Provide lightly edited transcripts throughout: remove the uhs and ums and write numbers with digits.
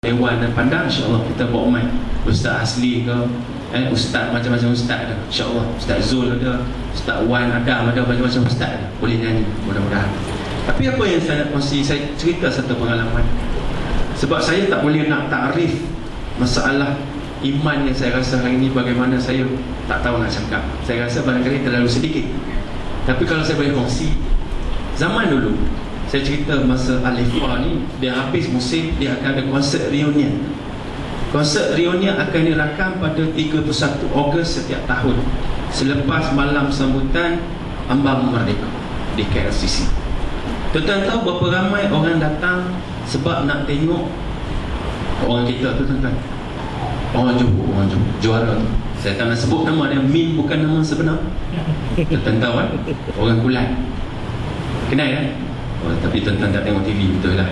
dewan dan pandang, insyaAllah kita bawa mic ustaz asli ke, ustaz macam-macam ustaz ada, insyaAllah Ustaz Zul ada, Ustaz Wan Adam ada, macam-macam ustaz ada, boleh nyanyi mudah-mudahan. Tapi apa yang saya nak kongsi, saya cerita satu pengalaman. Sebab saya tak boleh nak takrif masalah iman yang saya rasa hari ini bagaimana, saya tak tahu nak cakap. Saya rasa barangkali terlalu sedikit. Tapi kalau saya boleh kongsi, zaman dulu saya cerita masa Alifa ni, dia habis musim, dia akan ada konsert reunion. Konsert reunion akan dirakam pada 31 Ogos setiap tahun, selepas malam sambutan Ambang Merdeka di KLCC. Tuan-tuan tahu berapa ramai orang datang sebab nak tengok orang kita tu, tuan-tuan? Orang Johor, juara tu. Saya tak nak sebut nama dia, Min bukan nama sebenar. Tuan-tuan tahu kan? Orang Kulat. Kenal kan? Oh, tapi tuan-tuan tak tengok TV, betul lah.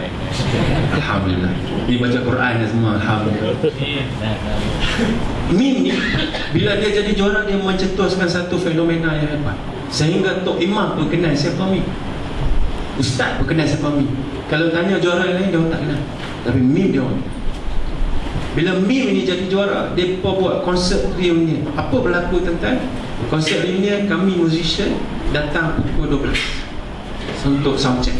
Alhamdulillah. Dia baca Quran dan semua, Alhamdulillah. Min ni, bila dia jadi juara, dia mencetuskan satu fenomena yang hebat. Sehingga Tok Imam pun kenal siapa Min. Ustaz pun kenal siapa Min. Kalau tanya juara lain, dia orang tak kenal. Tapi Min dia orang. Bila Min ni jadi juara, dia buat konsert reunion. Apa berlaku, tuan-tuan? Konsert reunion, kami musician datang pukul 12 untuk soundcheck.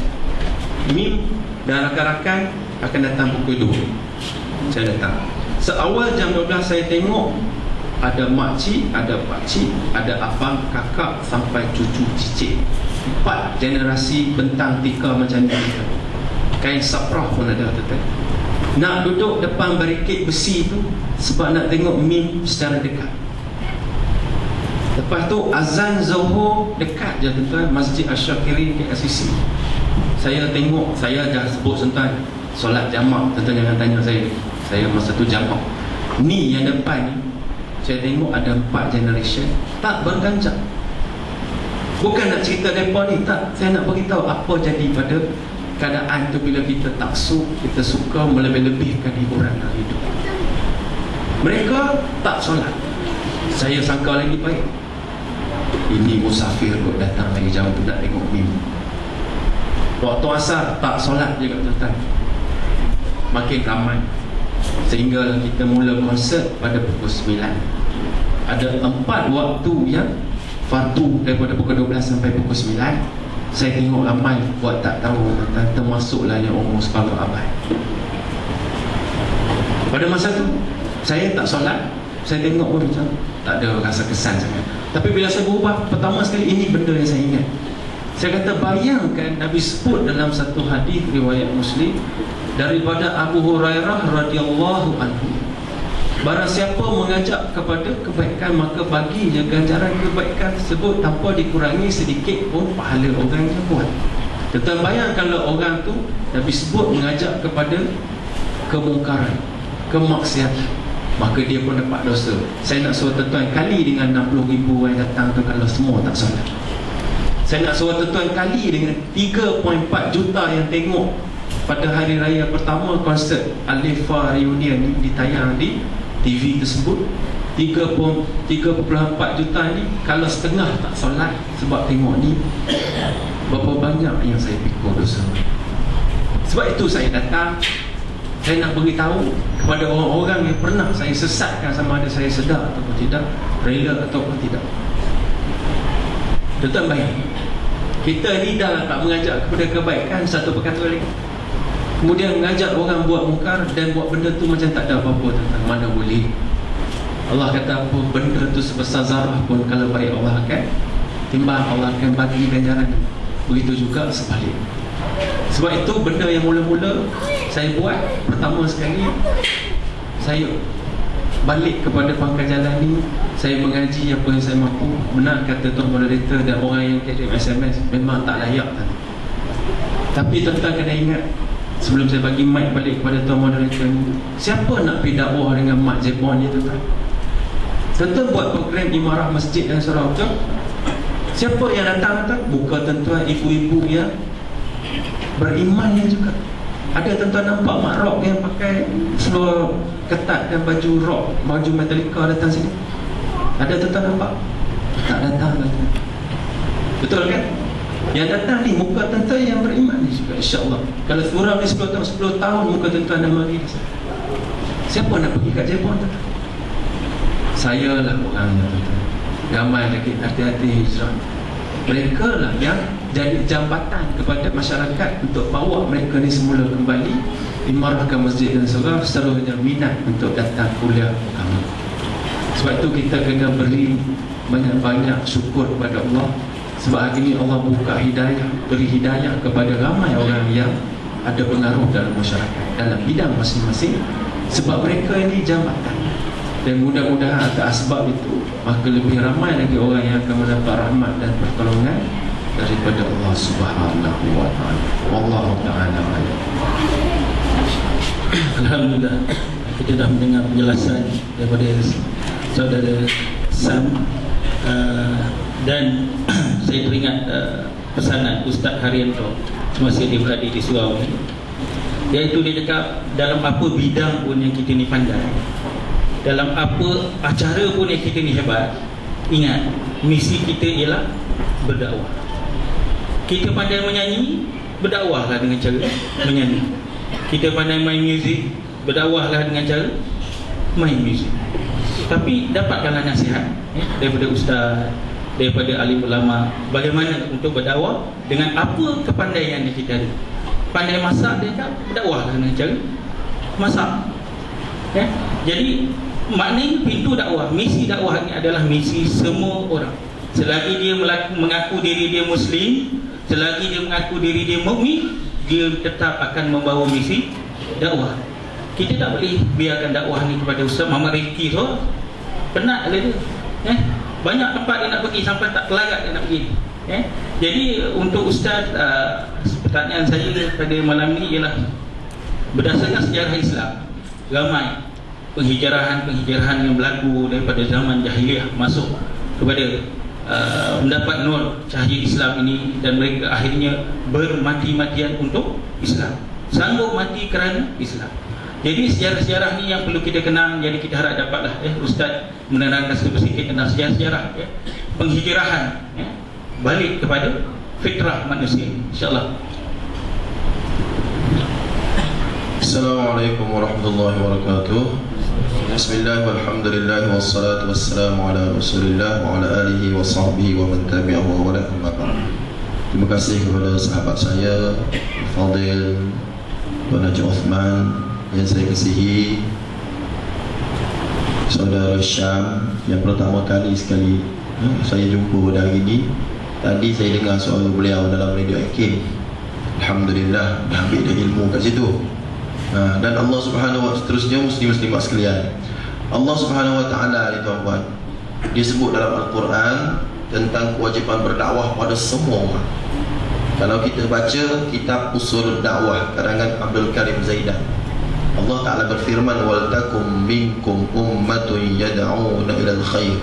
Mim dan rakan-rakan akan datang pukul 2. Saya datang. Seawal jam 12 saya tengok ada makcik, ada pakcik, ada abang, kakak sampai cucu cicit. 4 generasi bentang tika macam ni. Kain saprah pun ada, tuan-tuan. Nak duduk depan barikade besi tu sebab nak tengok Mim secara dekat. Lepas tu azan Zuhur dekat je, tuan-tuan, Masjid Asy-Syakiri KLCC. Saya tengok, saya dah sebut tuan-tuan, solat jamak, tuan-tuan jangan tanya saya. Saya masa tu jamak. Ni yang depan ni, saya tengok ada 4 generation tak berganjak. Bukan nak cerita mereka ni, tak. Saya nak beritahu apa jadi pada keadaan tu bila kita taksub, kita suka melebih-lebihkan hiburan dalam hidup. Mereka tak solat. Saya sangka lagi baik, ini musafir kot datang dari jauh tu nak tengok Mim. Waktu asar tak solat juga, tuan-tuan. Makin ramai. Sehingga kita mula konsert pada pukul 9. Ada 4 waktu yang fardu daripada pukul 12 sampai pukul 9. Saya tengok ramai buat tak tahu, tuan-tuan, termasuklah yang umur separuh abad. Pada masa tu saya tak solat. Saya tengok pun macam tak ada rasa kesan sangat. Tapi bila saya berubah, pertama sekali ini benda yang saya ingat. Saya kata, bayangkan Nabi sebut dalam satu hadis riwayat Muslim daripada Abu Hurairah radhiyallahu anhu, barang siapa mengajak kepada kebaikan, maka bagi dia ganjaran kebaikan tersebut tanpa dikurangi sedikit pun pahala orang yang buat. Tetapi bayangkan kalau orang tu Nabi sebut mengajak kepada kemungkaran, kemaksiatan, maka dia pun dapat dosa. Saya nak suruh tuan-tuan kali dengan 60,000 yang datang tu kalau semua tak solat. Saya nak suruh tuan-tuan kali dengan 3.4 juta yang tengok pada hari raya pertama konsert Alifa Reunion ni ditayang di TV tersebut. 3.4 juta ni kalau setengah tak solat sebab tengok ni, berapa banyak yang saya pikul dosa. Sebab itu saya datang. Saya nak beritahu kepada orang-orang yang pernah saya sesatkan, sama ada saya sedar ataupun tidak, rela ataupun tidak. Tuan-tuan baik, kita ni dah tak mengajak kepada kebaikan satu perkata lagi, kemudian mengajak orang buat mungkar dan buat benda tu macam tak ada apa-apa, tuan-tuan. Mana boleh. Allah kata apa, benda tu sebesar zarah pun kalau baik Allah akan timbang, Allah akan bagi ganjaran. Begitu juga sebalik. Sebab itu benda yang mula-mula saya buat, pertama sekali saya balik kepada pangkal jalan ni, saya mengaji apa yang saya mampu. Benar kata tuan moderator dan orang yang kirim SMS, memang tak layak tadi. Tapi tuan-tuan kena ingat, sebelum saya bagi mic balik kepada tuan moderator ni, siapa nak pergi dakwah dengan Mak Jebon ni, tuan-tuan? Tuan-tuan buat program Imarah Masjid dan Surau, betul? Siapa yang datang, tuan? Bukan tuan-tuan ibu-ibu yang berimannya juga. Ada tuan-tuan nampak mak rock yang pakai seluar ketat dan baju rock, baju Metallica datang sini? Ada tuan-tuan nampak? Tak datang, tuan-tuan. Betul kan? Yang datang ni muka tuan-tuan yang beriman ni juga, insya-Allah. Kalau surau ni 10 tahun muka tuan-tuan dah mari. Siapa nak pergi kat Jepun tu? Saya lah orangnya tu. Ramai lagi hati-hati hijrah. Mereka lah yang jadi jambatan kepada masyarakat untuk bawa mereka ni semula kembali dimarahkan masjid dan surau, seterusnya minat untuk datang kuliah agama. Sebab itu kita kena beri banyak-banyak syukur kepada Allah. Sebab hari ini Allah buka hidayah, beri hidayah kepada ramai orang yang ada pengaruh dalam masyarakat dalam bidang masing-masing. Sebab mereka ini jambatan. Dan mudah-mudahan atas sebab itu maka lebih ramai lagi orang yang akan mendapat rahmat dan pertolongan daripada Allah Subhanahu wa taala. Wallahu taala alam. Alhamdulillah, kita dah mendengar penjelasan daripada saudara Sam, dan saya teringat pesanan Ustaz Haryanto semasa dia berada di surau ni, iaitu dia cakap dalam apa bidang pun yang kita ni pandai, dalam apa acara pun yang kita ni hebat, ingat misi kita ialah berdakwah. Kita pandai menyanyi, berdakwahlah dengan cara menyanyi. Kita pandai main muzik, berdakwahlah dengan cara main muzik. Tapi dapatkanlah nasihat daripada ustaz, daripada alim ulama, bagaimana untuk berdakwah dengan apa kepandaian yang kita ada. Pandai masak, dia cakap berdakwahlah dengan cara masak. Jadi maknanya pintu dakwah, misi dakwah ini adalah misi semua orang. Selagi dia mengaku diri dia Muslim, selagi dia mengaku diri dia mukmin, dia tetap akan membawa misi dakwah. Kita tak boleh biarkan dakwah ni kepada Ustaz Muhammad Rifki tu. Penat lah dia. Banyak tempat dia nak pergi sampai tak kelarat dia nak pergi. Jadi untuk Ustaz, pertanyaan saya pada malam ni ialah berdasarkan sejarah Islam, ramai penghijrahan yang berlaku daripada zaman jahiliah masuk kepada mendapat nur cahaya Islam ini, dan mereka akhirnya bermati-matian untuk Islam, sanggup mati kerana Islam. Jadi sejarah-sejarah ni yang perlu kita kenang. Jadi kita harap dapatlah Ustaz menerangkan sedikit tentang sejarah-sejarah penghijrahan balik kepada fitrah manusia, insyaAllah. Assalamualaikum warahmatullahi wabarakatuh. Bismillah walhamdulillah wassalatu wassalamu ala rasulillah wa ala alihi wa sahbihi wa man tabi'ahu wa la amma ba'd. Terima kasih kepada sahabat saya Fadil Tuan Haji Osman yang saya kasihi, saudara Syam yang pertama kali sekali saya jumpa pada hari ini. Tadi saya dengar suara beliau dalam radio Hakim. Alhamdulillah, dah ambil dah ilmu kat situ. Dan Allah Subhanahu wa ta'ala, seterusnya muslim-muslimat sekalian, Allah Subhanahu wa ta'ala ni tuan-tuan, dia sebut dalam Al-Quran tentang kewajipan berdakwah pada semua orang. Kalau kita baca kitab Usul Dakwah karangan Abdul Karim Zaidan, Allah Ta'ala berfirman, wal takum minkum ummatun yad'una ilal khair.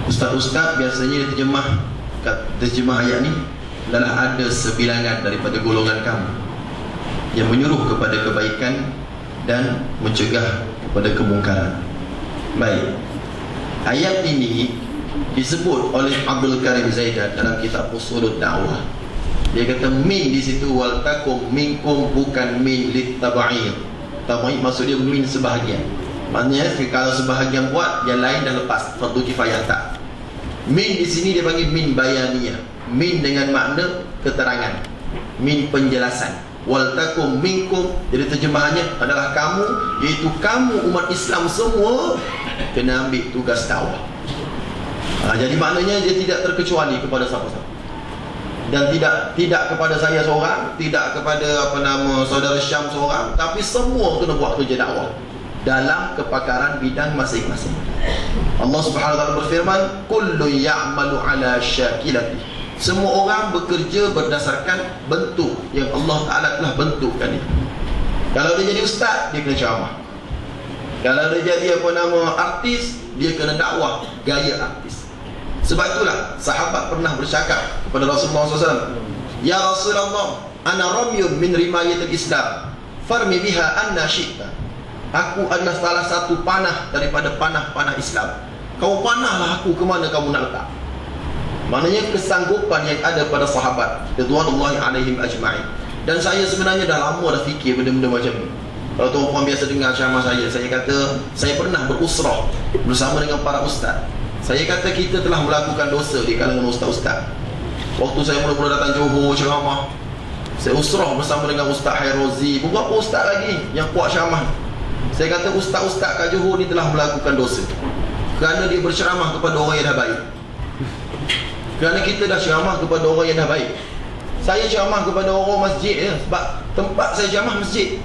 Ustaz-ustaz biasanya terjemah ayat ni adalah ada sebilangan daripada golongan kamu yang menyuruh kepada kebaikan dan mencegah kepada kemungkaran. Baik, ayat ini disebut oleh Abdul Karim Zaidan dalam kitab Usulud Dakwah. Dia kata min di situ, wal takum minkum, bukan min lit tab'id. Tab'id maksud dia min sebahagian. Maknanya kalau sebahagian buat, yang lain dah lepas, fardu kifayah tak. Min di sini dia panggil min bayaniyah. Min dengan makna keterangan, min penjelasan. Wal takum minkum, jadi terjemahannya adalah kamu, iaitu kamu umat Islam semua kena ambil tugas dakwah. Jadi maknanya dia tidak terkecuali kepada siapa-siapa, dan tidak kepada saya seorang, tidak kepada saudara Syam seorang, tapi semua kena buat kerja dakwah dalam kepakaran bidang masing-masing. Allah Subhanahu wa ta'ala berfirman, kullu ya'malu ala syakilati. Semua orang bekerja berdasarkan bentuk yang Allah Ta'ala telah bentukkan itu. Kalau dia jadi ustaz, dia kena ceramah. Kalau dia jadi artis, dia kena dakwah gaya artis. Sebab itulah sahabat pernah bercakap kepada Rasulullah SAW, ya Rasulullah, ana ramyun min rimayatil Islam, farmi biha anna syi'ta. Aku adalah salah satu panah daripada panah-panah Islam. Kau panahlah aku ke mana kamu nak letak. Maknanya kesanggupan yang ada pada sahabat ridwanullahi alaihim ajma'in. Dan saya sebenarnya dah lama dah fikir benda-benda macam ni. Kalau tuan-puan biasa dengar ceramah saya kata saya pernah berusrah bersama dengan para ustaz. Saya kata kita telah melakukan dosa di kalangan ustaz-ustaz. Waktu saya mula-mula datang Johor ceramah, saya usrah bersama dengan Ustaz Hairozi, beberapa ustaz lagi yang kuat ceramah. Saya kata ustaz-ustaz kat Johor ni telah melakukan dosa kerana dia berceramah kepada orang yang dah baik. Kerana kita dah ceramah kepada orang yang dah baik. Saya ceramah kepada orang masjid ya, sebab tempat saya ceramah masjid.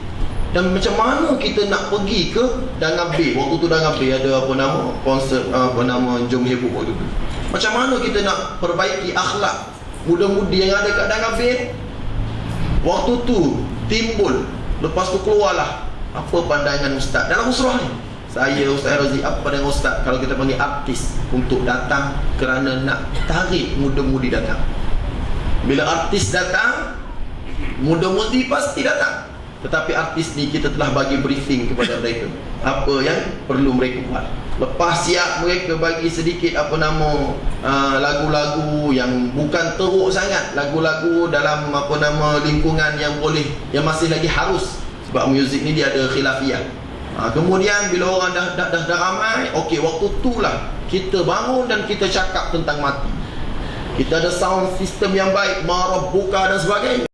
Dan macam mana kita nak pergi ke Dangan Bay? Waktu tu Dangan Bay ada apa nama konsert, apa nama Jom Heboh waktu tu. Macam mana kita nak perbaiki akhlak muda-mudi yang ada kat Dangan Bay? Waktu tu timbul, lepas tu keluarlah apa pandangan ustaz dalam usrah ni. Saya Ustaz Razi, apa pandangan ustaz kalau kita panggil artis untuk datang kerana nak tarik muda-mudi datang? Bila artis datang, muda-mudi pasti datang. Tetapi artis ni kita telah bagi briefing kepada mereka apa yang perlu mereka buat. Lepas siap, mereka bagi sedikit apa nama lagu-lagu yang bukan teruk sangat, lagu-lagu dalam apa nama lingkungan yang boleh, yang masih lagi harus, sebab muzik ni dia ada khilafiyah. Kemudian bila orang dah ramai, okey, waktu itulah kita bangun dan kita cakap tentang mati. Kita ada sound system yang baik, marah buka dan sebagainya.